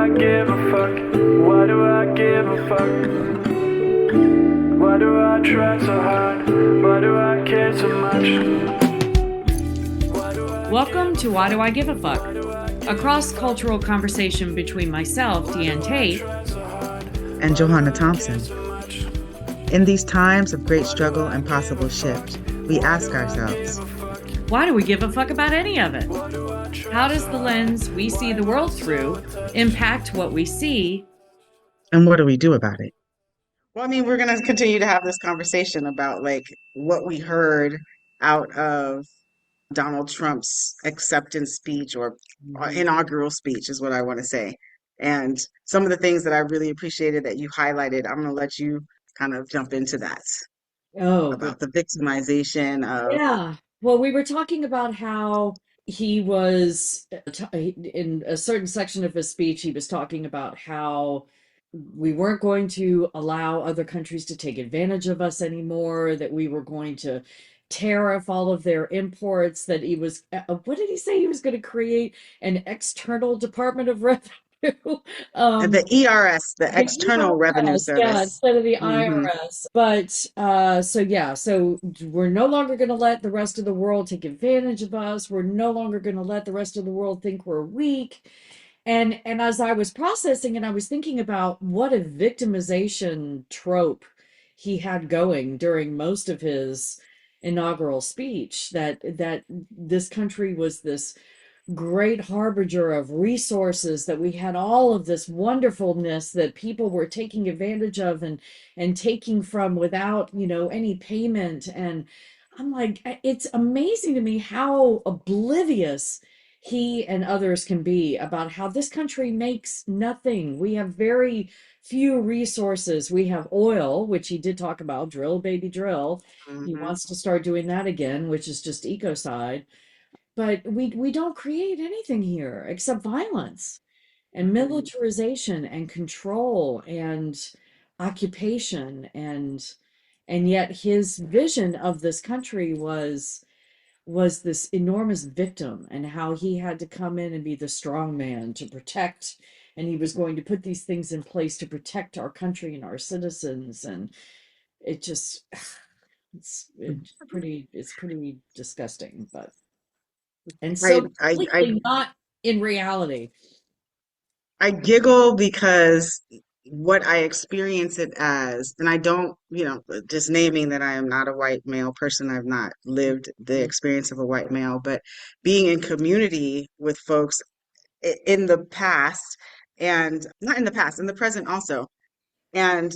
I give a fuck? Why do I give a fuck? Why do I try so hard? Why do I care so much? Welcome to Why Do I Give a Fuck? A cross-cultural conversation between myself, Deanne Tate, and Johanna Thompson. In these times of great struggle and possible shift, we ask ourselves, why do we give a fuck about any of it? How does the lens we see the world through impact what we see? And what do we do about it? Well, I mean, we're going to continue to have this conversation about like what we heard out of Donald Trump's acceptance speech or inaugural speech is what I want to say. And some of the things that I really appreciated that you highlighted, I'm going to let you kind of jump into that about the victimization of. Yeah. Well, we were talking about how he was, in a certain section of his speech, he was talking about how we weren't going to allow other countries to take advantage of us anymore, that we were going to tariff all of their imports, that he was, what did he say? He was going to create an external Department of Revenue. The ERS, the External Revenue ERS, yeah, Service. instead of the Mhm. IRS. But so we're no longer going to let the rest of the world take advantage of us. We're no longer going to let the rest of the world think we're weak. And as I was processing and I was thinking about what a victimization trope he had going during most of his inaugural speech, that this country was this great harbinger of resources, that we had all of this wonderfulness that people were taking advantage of and taking from without, any payment. And I'm like, it's amazing to me how oblivious he and others can be about how this country makes nothing. We have very few resources. We have oil, which he did talk about, drill baby drill. He Mhm. wants to start doing that again, which is just ecocide. But we don't create anything here except violence and militarization and control and occupation. And yet his vision of this country was this enormous victim, and how he had to come in and be the strong man to protect, and he was going to put these things in place to protect our country and our citizens. And it just it's pretty disgusting, but and I, so I, I completely not in reality. I giggle because what I experience it as, and I don't, just naming that I am not a white male person, I've not lived the experience of a white male, but being in community with folks in the past, and not in the past, in the present also. And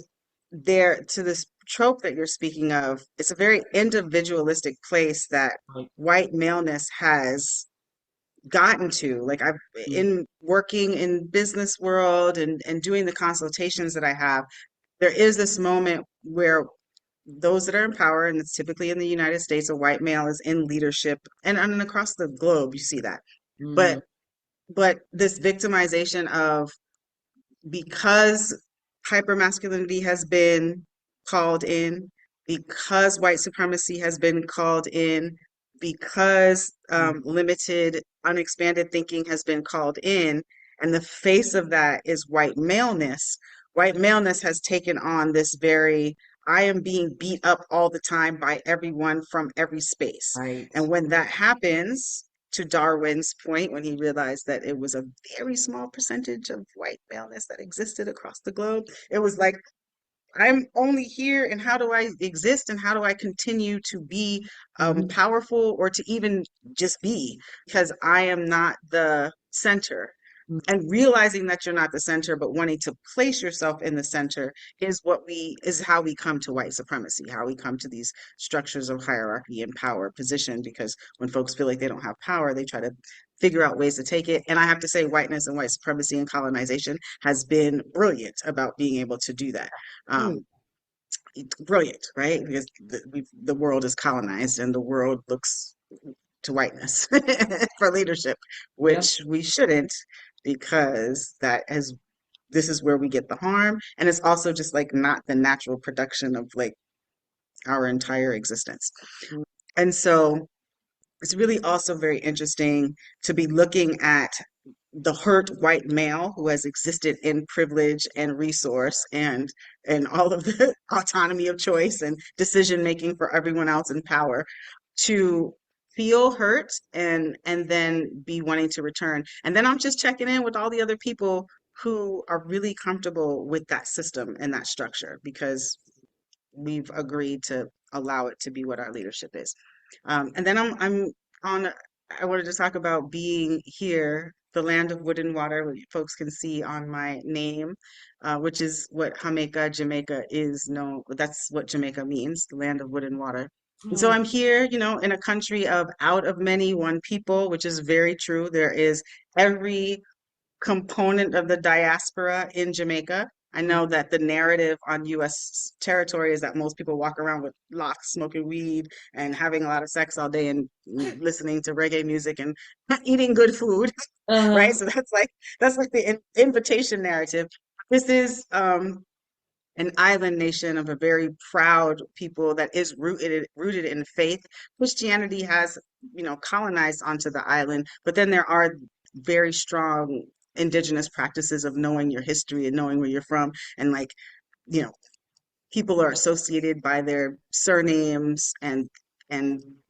there, to this trope that you're speaking of, it's a very individualistic place that Right. white maleness has gotten to. Like I've in working in business world and doing the consultations that I have, there is this moment where those that are in power, and it's typically in the United States, a white male is in leadership, and across the globe you see that. Mm, But this victimization of, because hypermasculinity has been called in, because white supremacy has been called in, because limited, unexpanded thinking has been called in, and the face of that is white maleness. White maleness has taken on this very, I am being beat up all the time by everyone from every space. right. And when that happens, to Darwin's point, when he realized that it was a very small percentage of white maleness that existed across the globe, it was like, I'm only here, and how do I exist, and how do I continue to be powerful, or to even just be, because I am not the center. And realizing that you're not the center, but wanting to place yourself in the center is how we come to white supremacy, how we come to these structures of hierarchy and power position, because when folks feel like they don't have power, they try to figure out ways to take it. And I have to say, whiteness and white supremacy and colonization has been brilliant about being able to do that. Mm, It's brilliant, right? Because the world is colonized, and the world looks to whiteness for leadership, yep. which we shouldn't, because this is where we get the harm. And it's also just like not the natural production of like our entire existence. And so it's really also very interesting to be looking at the hurt white male who has existed in privilege and resource and all of the autonomy of choice and decision making for everyone else in power to feel hurt and then be wanting to return. And then I'm just checking in with all the other people who are really comfortable with that system and that structure because we've agreed to allow it to be what our leadership is. And then I'm on. I wanted to talk about being here, the land of wood and water, what folks can see on my name, which is what Jamaica is known. That's what Jamaica means, the land of wood and water. And so Oh, I'm here, in a country of out of many, one people, which is very true. There is every component of the diaspora in Jamaica. I mm, know that the narrative on US territory is that most people walk around with locks, smoking weed, and having a lot of sex all day and listening to reggae music and eating good food, right? uh, So that's like the invitation narrative. This is an island nation of a very proud people that is rooted in faith. Christianity has, colonized onto the island, but then there are very strong indigenous practices of knowing your history and knowing where you're from and like, you know, people are associated by their surnames and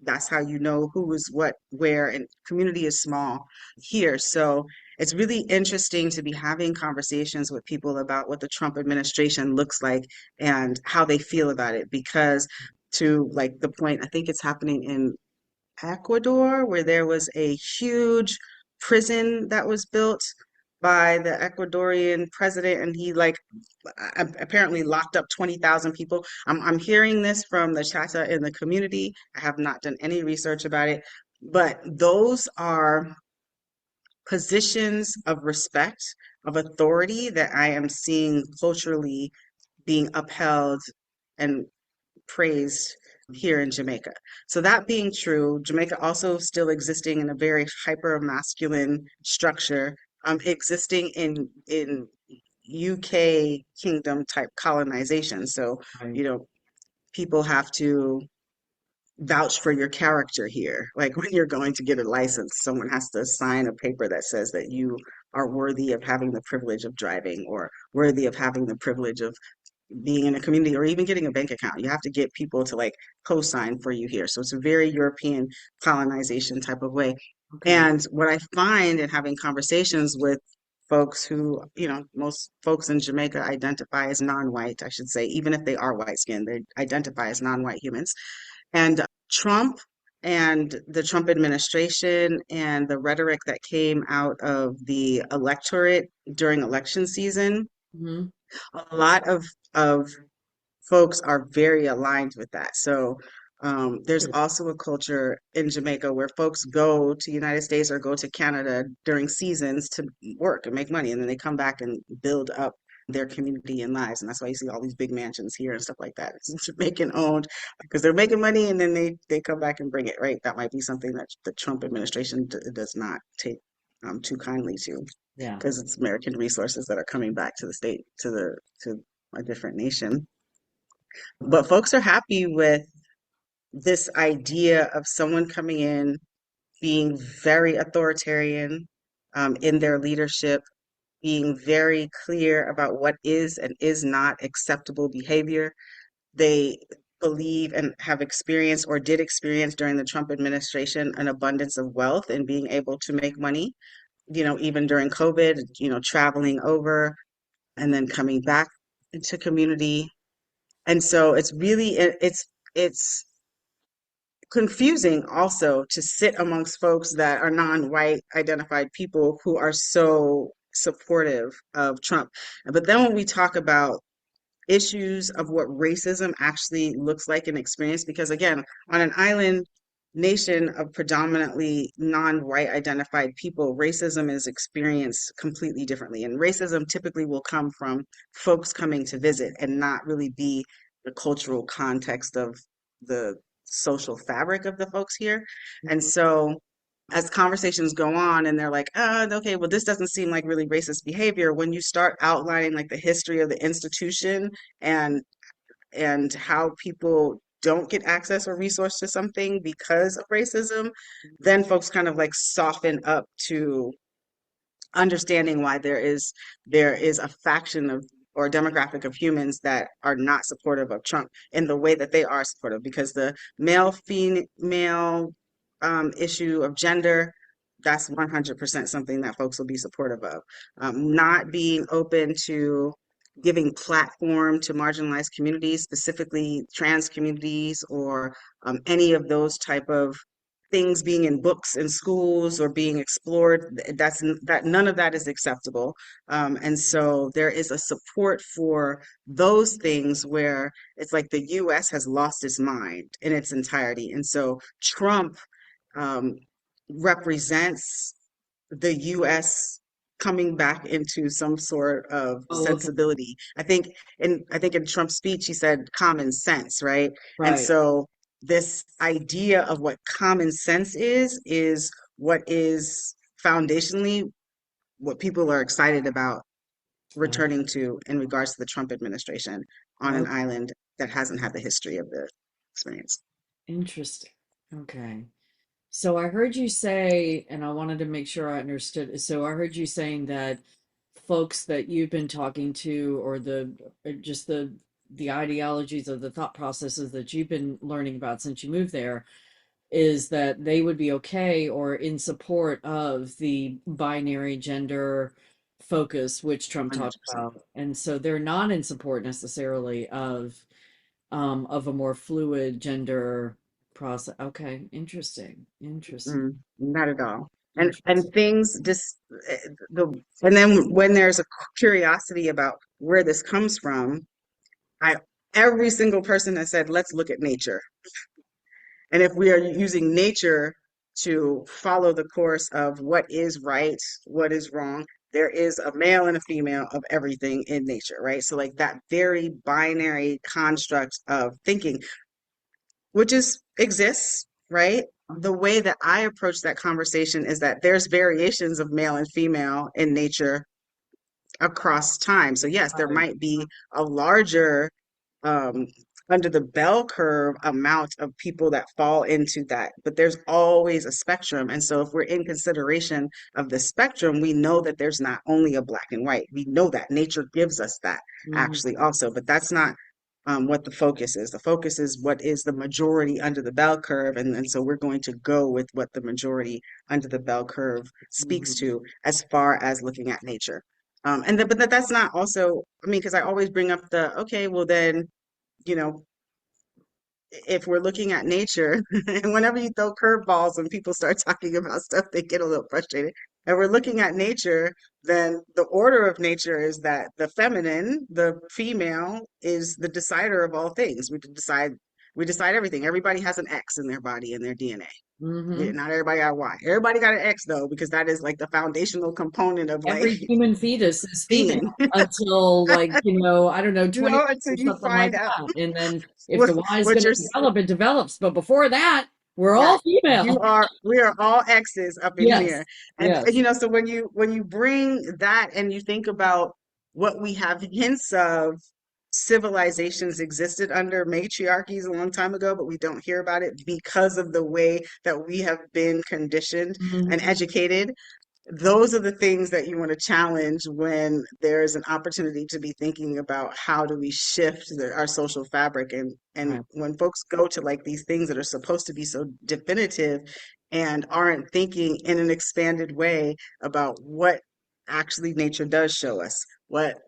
that's how you know who is what where and community is small here. So it's really interesting to be having conversations with people about what the Trump administration looks like and how they feel about it because to like the point I think it's happening in Ecuador, where there was a huge prison that was built by the Ecuadorian president, and he like apparently locked up 20,000 people. I'm hearing this from the Chata in the community. I have not done any research about it, but those are positions of respect, of authority that I am seeing culturally being upheld and praised here in Jamaica. So that being true, Jamaica also still existing in a very hyper masculine structure, existing in UK kingdom type colonization. So, right. you know, people have to vouch for your character here. Like when you're going to get a license, someone has to sign a paper that says that you are worthy of having the privilege of driving or worthy of having the privilege of being in a community or even getting a bank account. You have to get people to like co-sign for you here. So it's a very European colonization type of way. Okay. And what I find in having conversations with folks who, most folks in Jamaica identify as non-white, I should say, even if they are white skinned, they identify as non-white humans. And Trump and the Trump administration and the rhetoric that came out of the electorate during election season, Hmm. a lot of folks are very aligned with that. So there's also a culture in Jamaica where folks go to United States or go to Canada during seasons to work and make money, and then they come back and build up their community and lives. And that's why you see all these big mansions here and stuff like that. It's Jamaican owned because they're making money and then they come back and bring it, right? That might be something that the Trump administration does not take too kindly to Yeah. because it's American resources that are coming back to the state, to a different nation. But folks are happy with this idea of someone coming in being very authoritarian in their leadership, being very clear about what is and is not acceptable behavior. They believe and have experienced or did experience during the Trump administration an abundance of wealth and being able to make money, even during COVID, traveling over and then coming back into community. And so it's really it's confusing also to sit amongst folks that are non-white identified people who are so supportive of Trump. But then when we talk about issues of what racism actually looks like and experience, because again, on an island nation of predominantly non-white identified people, racism is experienced completely differently. And racism typically will come from folks coming to visit and not really be the cultural context of the social fabric of the folks here. And so as conversations go on and they're like, okay, well, this doesn't seem like really racist behavior. When you start outlining like the history of the institution and how people don't get access or resource to something because of racism, then folks kind of like soften up to understanding why there is a faction of or demographic of humans that are not supportive of Trump in the way that they are supportive, because the male female issue of gender, that's 100% something that folks will be supportive of. Not being open to giving platform to marginalized communities, specifically trans communities, or any of those type of things being in books in schools or being explored, that none of that is acceptable. And so there is a support for those things where it's like the US has lost its mind in its entirety. And so Trump um, represents the US coming back into some sort of Oh, okay. sensibility. I think in Trump's speech he said common sense, right? And Right. so this idea of what common sense is what is foundationally what people are excited about Uh, returning to in regards to the Trump administration on an oh, island that hasn't had the history of the experience. interesting. Okay. So I heard you say, and I wanted to make sure I understood. So I heard you saying that folks that you've been talking to, or just the ideologies or the thought processes that you've been learning about since you moved there, is that they would be okay or in support of the binary gender focus, which Trump talked 100%. about. And so they're not in support necessarily of a more fluid gender process. Okay, interesting. Interesting. Not at all. And Interesting. things just the and then when there's a curiosity about where this comes from, I every single person that said, let's look at nature. And if we are using nature to follow the course of what is right, what is wrong, there is a male and a female of everything in nature, right? So like that very binary construct of thinking, which is exists, right? The way that I approach that conversation is that there's variations of male and female in nature across time. So yes, there Right. might be a larger um, under the bell curve amount of people that fall into that, but there's always a spectrum. And so if we're in consideration of the spectrum, we know that there's not only a black and white. We know that nature gives us that Mhm. actually also, but that's not what the focus is. The focus is what is the majority under the bell curve. And so we're going to go with what the majority under the bell curve speaks Mhm. to as far as looking at nature. But that's not also, I mean, because I always bring up okay, well then, you know, if we're looking at nature, and whenever you throw curveballs when people start talking about stuff, they get a little frustrated. And we're looking at nature, then the order of nature is that the feminine, the female, is the decider of all things. We decide everything. Everybody has an X in their body in their DNA. Mhm. Not everybody got a Y. Everybody got an X though, because that is like the foundational component of like Every human fetus is female being, until, like, I don't know, 20 until or you something like find out that. And then if what the Y is what going to you're develop, it develops. But before that, we're yeah, all female. we are all X's up in Yes. here. And Yes. so when you bring that and you think about what we have hints of civilizations existed under matriarchies a long time ago, but we don't hear about it because of the way that we have been conditioned and Mhm. educated. Those are the things that you want to challenge when there's an opportunity to be thinking about how do we shift our social fabric. And Right. when folks go to like these things that are supposed to be so definitive and aren't thinking in an expanded way about what actually nature does show us, what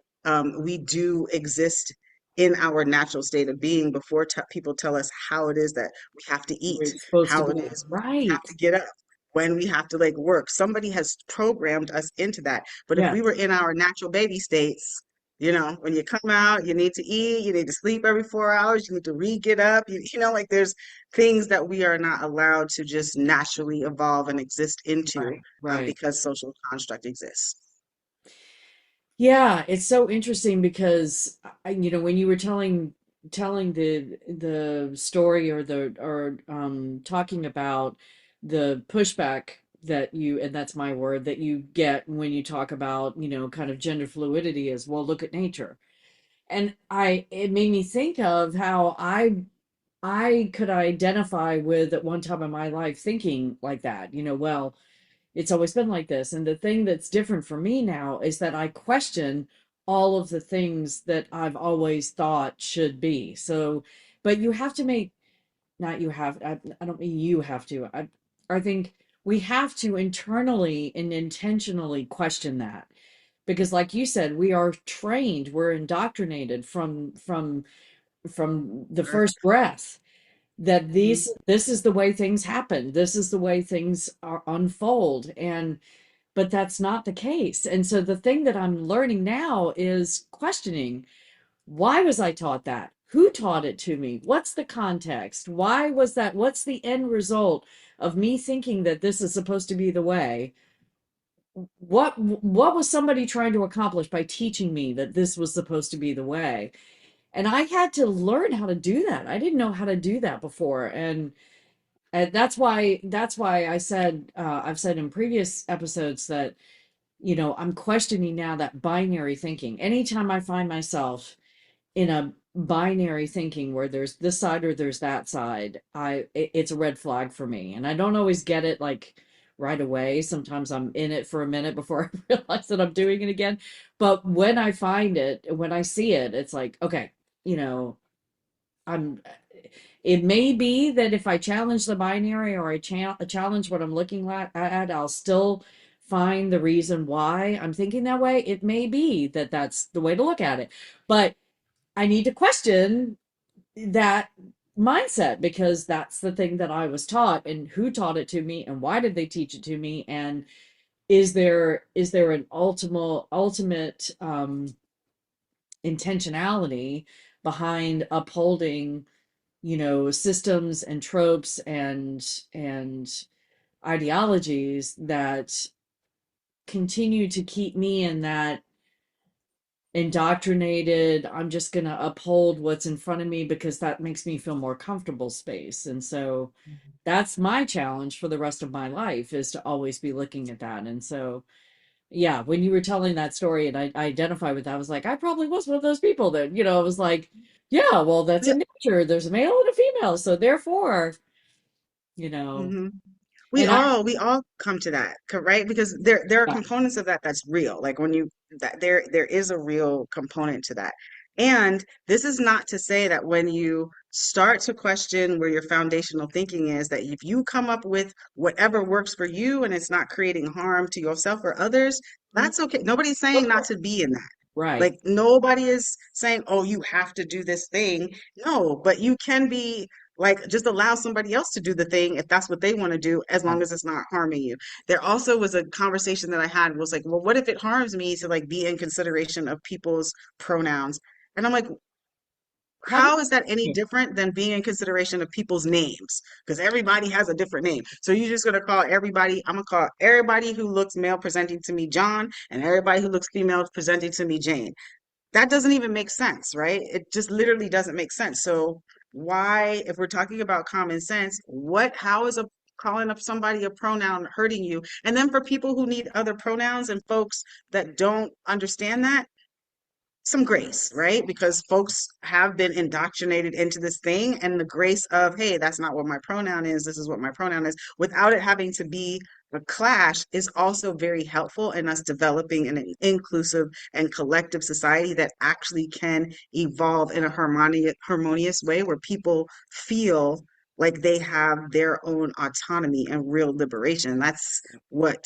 we do exist in our natural state of being before people tell us how it is that we have to eat, We're supposed to how it be is we have right. to get up, when we have to like work. Somebody has programmed us into that. But if we Yes. were in our natural baby states, when you come out, you need to eat, you need to sleep every 4 hours, you need to get up, like there's things that we are not allowed to just naturally evolve and exist into Right. Right. because social construct exists. Yeah, it's so interesting because when you were telling the story, or talking about the pushback that you, and that's my word, that you get when you talk about, kind of gender fluidity, as well, look at nature. And it made me think of how I could identify with, at one time in my life, thinking like that, well, it's always been like this. And the thing that's different for me now is that I question all of the things that I've always thought should be. So, but you have to make, not you have, I don't mean you have to. I think we have to internally and intentionally question that, because like you said, we are trained, we're indoctrinated from the Birth. first breath that Mhm. this is the way things happen, this is the way things are unfold. And but that's not the case. And so the thing that I'm learning now is questioning, why was I taught that? Who taught it to me? What's the context? Why was that? What's the end result of me thinking that this is supposed to be the way? What was somebody trying to accomplish by teaching me that this was supposed to be the way? And I had to learn how to do that. I didn't know how to do that before. And that's why I said, I've said in previous episodes that, I'm questioning now that binary thinking. Anytime I find myself in a binary thinking where there's this side or there's that side, it's a red flag for me. And I don't always get it like right away. Sometimes I'm in it for a minute before I realize that I'm doing it again. But when I find it, when I see it, it's like, okay, you know, I'm it may be that if I challenge the binary, or I challenge what I'm looking at, I'll still find the reason why I'm thinking that way. It may be that that's the way to look at it. But I need to question that mindset, because that's the thing that I was taught, and who taught it to me, and why did they teach it to me, and is there an ultimate intentionality behind upholding, systems and tropes and ideologies that continue to keep me in that indoctrinated, I'm just going to uphold what's in front of me because that makes me feel more comfortable space. And so that's my challenge for the rest of my life, is to always be looking at that. And so, yeah, when you were telling that story and I identify with that, I was like, I probably was one of those people that, I was like, yeah, well, that's Yeah. in nature. There's a male and a female. So therefore, you know, Mhm. and I, We all come to that, right? Because there are yeah, components of that that's real. Like when you that there is a real component to that. And this is not to say that when you start to question where your foundational thinking is, that if you come up with whatever works for you and it's not creating harm to yourself or others, that's okay. Nobody's saying not to be in that. right. Like nobody is saying, oh, you have to do this thing. No, but you can be like, just allow somebody else to do the thing if that's what they want to do, as long as it's not harming you. There also was a conversation that I had was like, well, what if it harms me to like be in consideration of people's pronouns? And I'm like, How do how is that any you, different than being in consideration of people's names? Because everybody has a different name. So you're just gonna call everybody, I'm gonna call everybody who looks male presenting to me John, and everybody who looks female presenting to me Jane. That doesn't even make sense, right? It just literally doesn't make sense. So why, if we're talking about common sense, how is a calling up somebody a pronoun hurting you? And then for people who need other pronouns and folks that don't understand that, some grace, right? Because folks have been indoctrinated into this thing, and the grace of, hey, that's not what my pronoun is, this is what my pronoun is, without it having to be a clash, is also very helpful in us developing an inclusive and collective society that actually can evolve in a harmonious way where people feel like they have their own autonomy and real liberation. That's what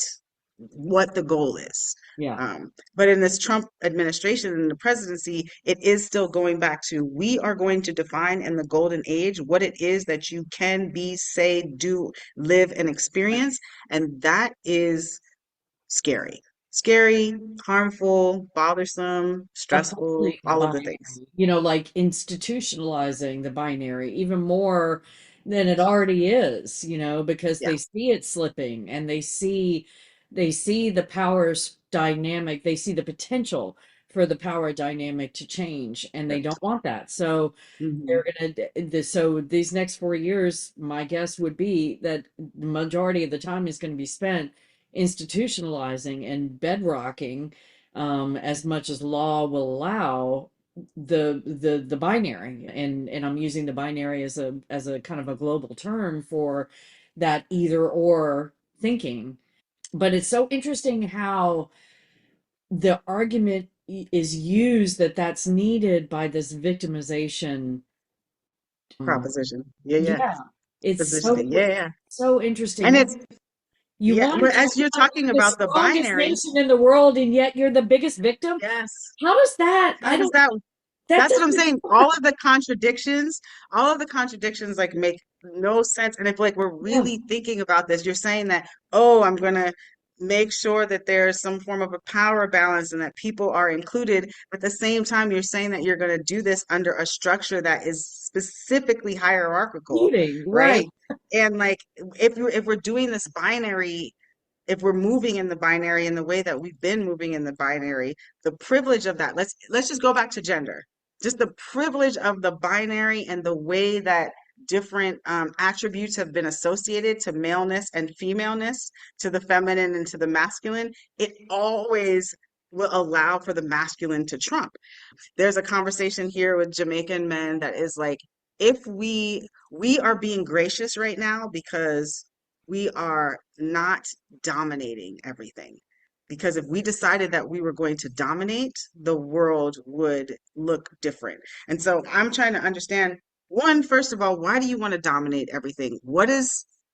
the goal is. yeah, But in this Trump administration and the presidency, it is still going back to, we are going to define in the golden age what it is that you can be, say, do, live, and experience. And that is scary. Scary, harmful, bothersome, stressful, upholding the all of the things. binary, like institutionalizing the binary even more than it already is, because Yeah, they see it slipping, and they see the dynamic, they see the potential for the power dynamic to change, and they right. don't want that. So Hmm. they're so these next 4 years, my guess would be that the majority of the time is going to be spent institutionalizing and bedrocking, as much as law will allow, the binary. And I'm using the binary as a kind of a global term for that either or thinking. But it's so interesting how the argument is used that that's needed by this victimization. um, Proposition. Yeah, yeah. yeah, it's Positioning. Yeah, yeah. so And interesting. it's You yeah, want well, to talk as you're about talking the about the strongest binary, nation in the world, and yet you're the biggest victim. yes. How does that? How I does don't. that That That's what I'm doesn't. saying. All of the contradictions like make no sense. And if like we're Yeah, really thinking about this, you're saying that, oh, I'm gonna make sure that there's some form of a power balance and that people are included. At the same time, you're saying that you're gonna do this under a structure that is specifically hierarchical, cheating, right? right? And like if we're doing this binary, if we're moving in the binary in the way that we've been moving in the binary, the privilege of that, let's just go back to gender. Just the privilege of the binary and the way that different attributes have been associated to maleness and femaleness, to the feminine and to the masculine, it always will allow for the masculine to trump. There's a conversation here with Jamaican men that is like, if we are being gracious right now because we are not dominating everything. Because if we decided that we were going to dominate, the world would look different. And so I'm trying to understand, one, first of all, why do you want to dominate everything?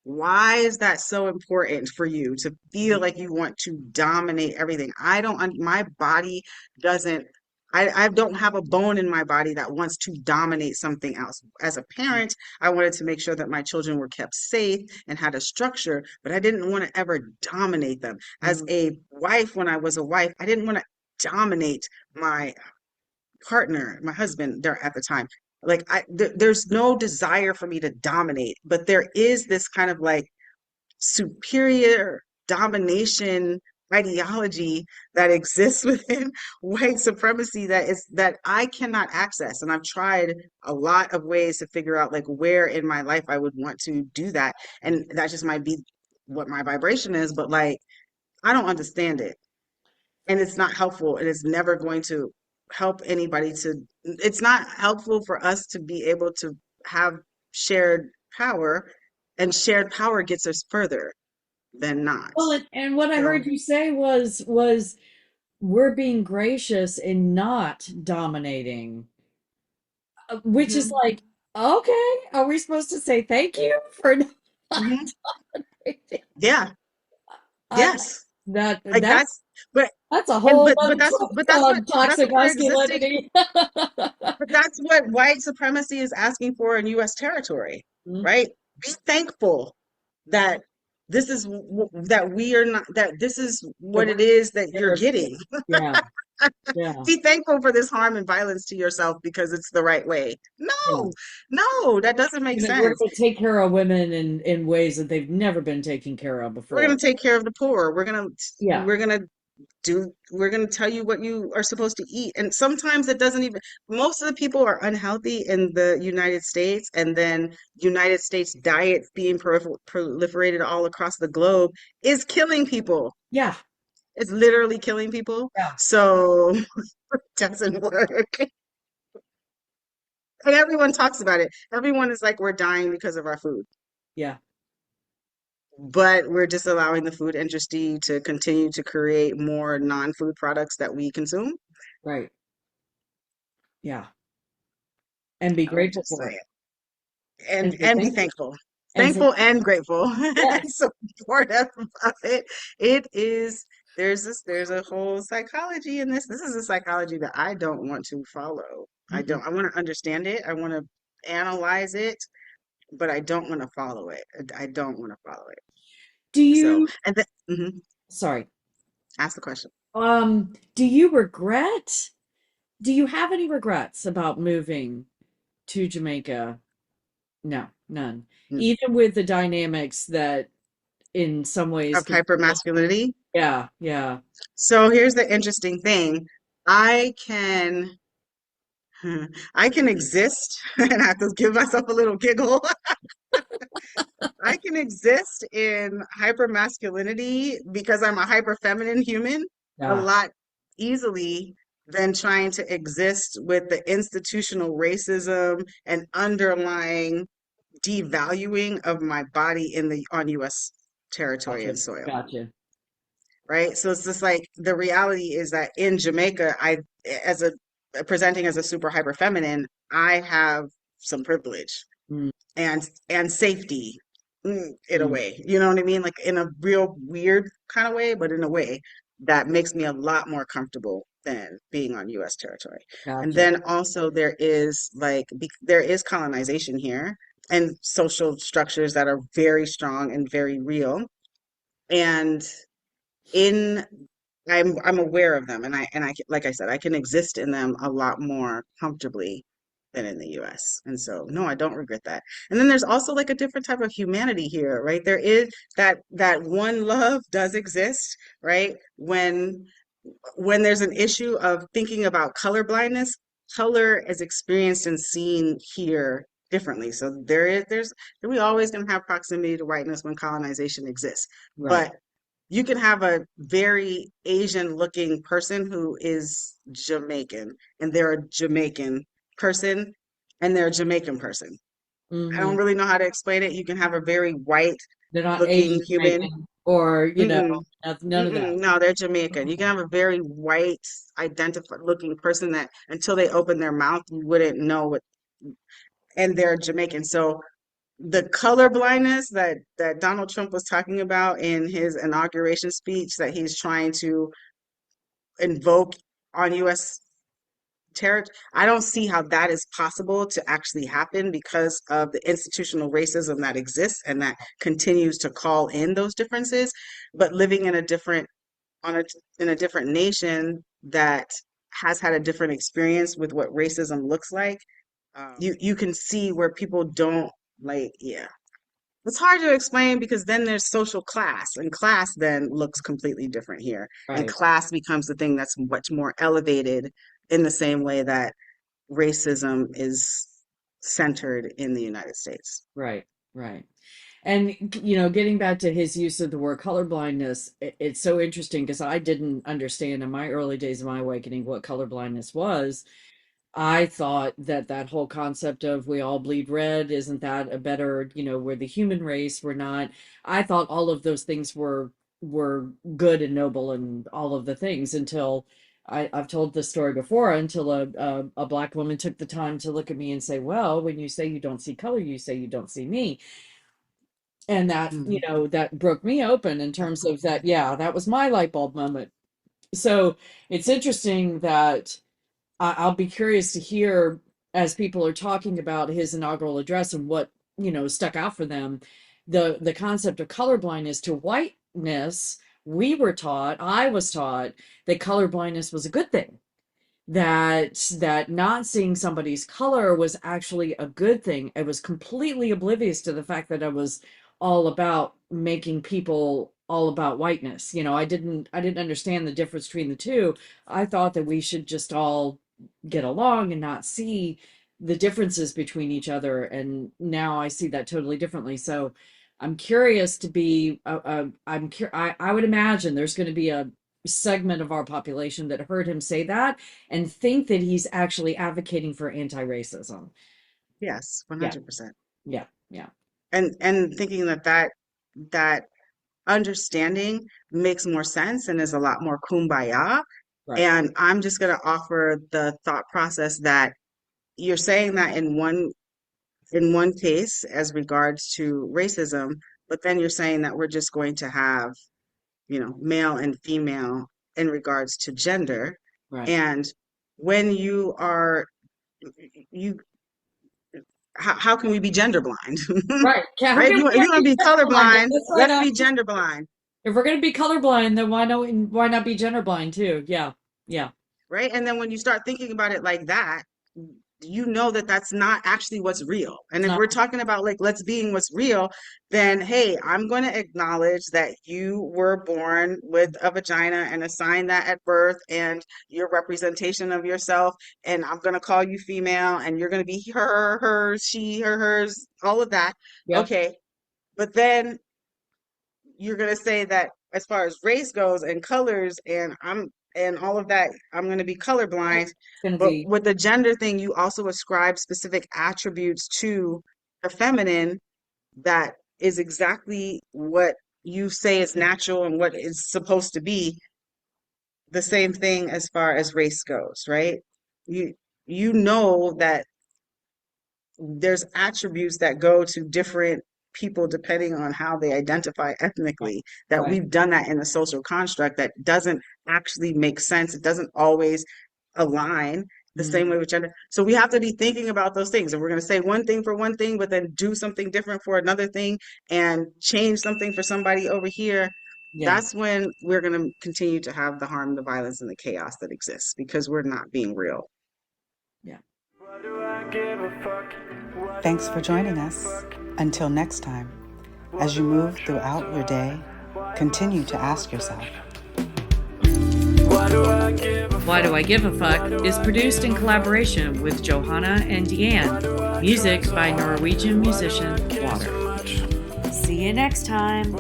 Why is that so important for you to feel like you want to dominate everything? My body doesn't I don't have a bone in my body that wants to dominate something else. As a parent, I wanted to make sure that my children were kept safe and had a structure, but I didn't want to ever dominate them. As Mhm. a wife, when I was a wife, I didn't want to dominate my partner, my husband there at the time. Like there's no desire for me to dominate, but there is this kind of like superior domination ideology that exists within white supremacy that I cannot access. And I've tried a lot of ways to figure out like where in my life I would want to do that. And that just might be what my vibration is, but like I don't understand it. And it's not helpful. And it's never going to help anybody it's not helpful for us to be able to have shared power, and shared power gets us further than not. Well, and what I So, heard you say was we're being gracious and not dominating, which is mhm, like, okay, are we supposed to say thank you for not mhm, dominating? yeah, I, yes, that like that's but that's a whole but other twist on that's toxic what we're existing. masculinity. But that's what white supremacy is asking for in U.S. territory, Mm, right? Be thankful that that we are not, that this is that what we're it is that you're there. getting. Yeah, yeah, Be thankful for this harm and violence to yourself because it's the right way. yeah. No, that doesn't make We're sense. going to take care of women in ways that they've never been taken care of We're before. going to take care of the poor. Yeah, We're going to tell you what you are supposed to eat. And sometimes it doesn't even, most of the people are unhealthy in the United States, and then United States diets being proliferated all across the globe is killing people. yeah, It's literally killing people. yeah, So it doesn't work. And everyone talks about it. Everyone is like, we're dying because of our food. yeah. But we're just allowing the food industry to continue to create more non-food products that we consume. Right. Yeah. And be I'm grateful just for it. saying. And say And be thank you. thankful. And say Thankful and grateful and yes. supportive of it. It is there's a whole psychology in this. This is a psychology that I don't want to follow. Mm-mm. I want to understand it. I want to analyze it, but I don't want to follow it. I don't want to follow it. Do So, you, and then sorry, ask the question. do you regret, do you have any regrets about moving to Jamaica? No, none. Mm. Even with the dynamics that in some ways Of can, hypermasculinity. yeah, yeah. So here's the interesting thing. I can I can exist, and I have to give myself a little giggle. I can exist in hypermasculinity because I'm a hyperfeminine human a Yeah, lot easily than trying to exist with the institutional racism and underlying devaluing of my body in the on US territory gotcha, and soil. gotcha. right? So it's just like the reality is that in Jamaica, as a presenting as a super hyper feminine, I have some privilege Mm, and safety, in a mm, way. You know what I mean? Like in a real weird kind of way, but in a way that makes me a lot more comfortable than being on US territory. And gotcha. then also there is there is colonization here and social structures that are very strong and very real. And in I'm aware of them, and like I said, I can exist in them a lot more comfortably than in the US. And so no, I don't regret that. And then there's also like a different type of humanity here, right? There is that one love does exist, right? When there's an issue of thinking about color blindness, color is experienced and seen here differently. So we always gonna have proximity to whiteness when colonization exists. Right. But you can have a very Asian looking person who is Jamaican, and they're a Jamaican person, and they're a Jamaican person. I don't Hmm. really know how to explain it. You can have a very white They're not looking Asian human. American or, Mm-mm, none of that. no, they're Jamaican. You can have a very white, identified looking person that until they open their mouth, you wouldn't know what, and they're Jamaican. So the color blindness that Donald Trump was talking about in his inauguration speech that he's trying to invoke on US territory, I don't see how that is possible to actually happen because of the institutional racism that exists and that continues to call in those differences. But living in a different on a in a different nation that has had a different experience with what racism looks like, you can see where people don't like, yeah. It's hard to explain because then there's social class, and class then looks completely different here. And Right. class becomes the thing that's much more elevated in the same way that racism is centered in the United States. Right. Right. And getting back to his use of the word colorblindness, it's so interesting because I didn't understand in my early days of my awakening what colorblindness was. I thought that that whole concept of we all bleed red, isn't that a better, we're the human race, we're not. I thought all of those things were good and noble and all of the things until I've told this story before, until a black woman took the time to look at me and say, well, when you say you don't see color, you say you don't see me. And that, Mhm. that broke me open in terms of that, yeah, that was my light bulb moment. So it's interesting that I'll be curious to hear as people are talking about his inaugural address and what, stuck out for them. The concept of colorblindness to whiteness, I was taught that colorblindness was a good thing, that not seeing somebody's color was actually a good thing. I was completely oblivious to the fact that I was all about making people all about whiteness. I didn't understand the difference between the two. I thought that we should just all get along and not see the differences between each other. And now I see that totally differently. So I'm curious to be, I would imagine there's going to be a segment of our population that heard him say that and think that he's actually advocating for anti-racism. Yes, Yeah, 100%. yeah, yeah. And thinking that understanding makes more sense and is a lot more kumbaya. Right, And I'm just going to offer the thought process that you're saying that in one case as regards to racism, but then you're saying that we're just going to have, male and female in regards to gender. right, And when you how can we be gender blind? right. How Right? can If we you can't want to be be colorblind? colorblind, That's right. let's be gender blind. If we're going to be colorblind, then why not be gender blind too? Yeah, yeah. Right? And then when you start thinking about it like that, you know that that's not actually what's real. And It's if not we're talking about like let's being what's real, then hey, I'm going to acknowledge that you were born with a vagina and assigned that at birth and your representation of yourself, and I'm going to call you female and you're going to be her, hers, she, her, hers, all of that. Yep. Okay. But then you're going to say that as far as race goes and colors and all of that, I'm going to be colorblind. It's going to But be with the gender thing, you also ascribe specific attributes to the feminine that is exactly what you say is natural and what is supposed to be, the same thing as far as race goes, right? You you know that there's attributes that go to different people depending on how they identify ethnically, that Right. we've done that in a social construct that doesn't actually make sense. It doesn't always align the same way with gender. So we have to be thinking about those things. And we're going to say one thing for one thing, but then do something different for another thing and change something for somebody over here. Yeah. That's when we're going to continue to have the harm, the violence, and the chaos that exists because we're not being real. Yeah. Why do I give a fuck? Why Thanks do for I joining give a us. fuck? Until next time, as you move throughout your day, continue to ask yourself, Why do I give a Why Do I Give a Fuck is produced in collaboration with Johanna and Diane. Music by Norwegian musician Water. See you next time.